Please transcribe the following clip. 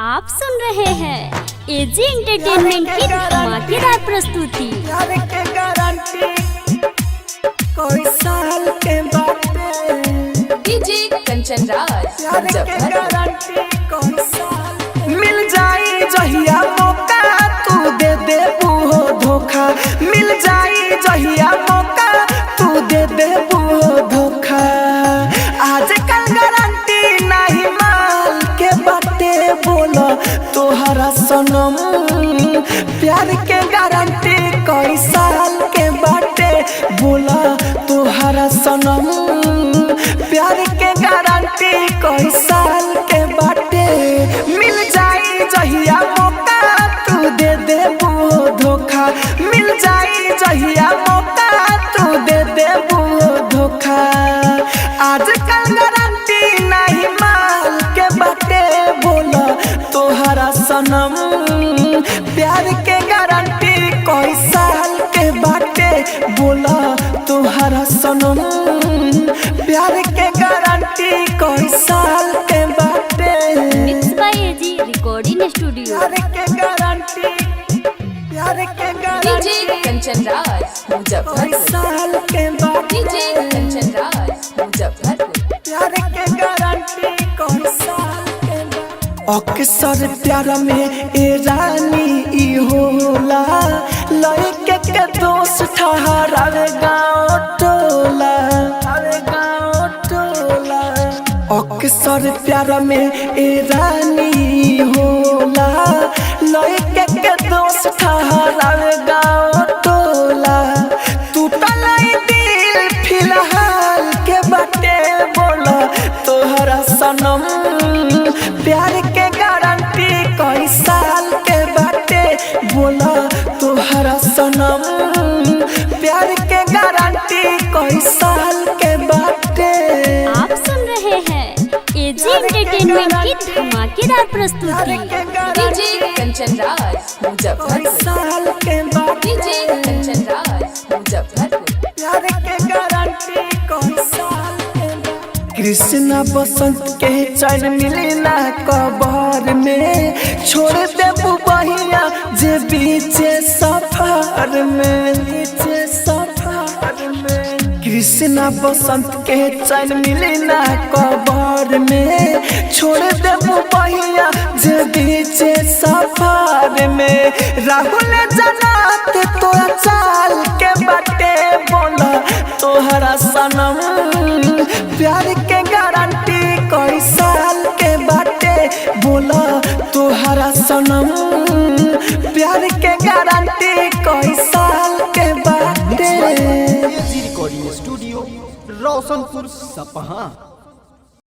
आप सुन रहे हैं एजी एंटरटेनमेंट की धमाकेदार प्रस्तुति। प्यार के गारंटी कोई साल के बाटे डीजे कंचन राज प्यार के गारंटी कोई साल मिल जाई जहिया मौका तू दे दे वो धोखा मिल जाई जहिया मौका तू दे दे वो धोखा आजकल गारंटी नहीं माल के बाटे बोलो तोहरा सनम प्यार के गारंटी कोई साल के बाटे बोला तोहरा सनम प्यार के गारंटी कोई साल के बाटे मिल जाई जहिया मौका तू दे दे वो धोखा मिल जाई जहिया मौका तू दे दे वो धोखा आजकल गारंटी नहीं माल के बाटे बोला तोहरा सनम प्यार के गारंटी कोई साल के बाटे बोला तोहरा सनम प्यार के गारंटी कोई साल के बाटे mix by AG recording studio. प्यार के गारंटी प्यार के डीजे गारंटी कंचन राज कोई मुजफ्फरपुर साल के बाटे डीजे कंचन राज मुजफ्फरपुर प्यार के गारंटी कोई साल के बाटे अक्सर प्यार में ए रानी ई होला लइके के दोस्त ठहरावे गाँव टोला अक्सर प्यार में ए रानी होला लइके के दोस्त ठहरावे गाँव टोला टूटल दिल फिलहाल के बाटे बोला तोहरा सनम प्यार के गारंटी कोई साल के बाटे बोला तोहरा सनम प्यार के गारंटी कोई साल के बाटे आप सुन रहे हैं एजी एंटरटेनमेंट की धमाकेदार प्रस्तुति। डीजे कंचन राज कोई मुजफ्फरपुर साल के बाटे डीजे कंचन राज मुजफ्फरपुर प्यार के गारंटी कोई साल के बाटे कृष्णा बसंत के चैन मिली ना कबर में छोड़ दे बहिया जे बीचे सफर में कृष्णा बसंत के चैन मिली ना कबर में छोड़ दे बहिया जे बीचे सफर में राहुल जनात तोरा चाल के बाटे बोला तोहरा सनम प्यार के गारंटी कोई साल के बाटे बोला तोहरा सनम प्यार के गारंटी कोई साल के बाटे रिकॉर्डिंग स्टूडियो रोशनपुर सपहा।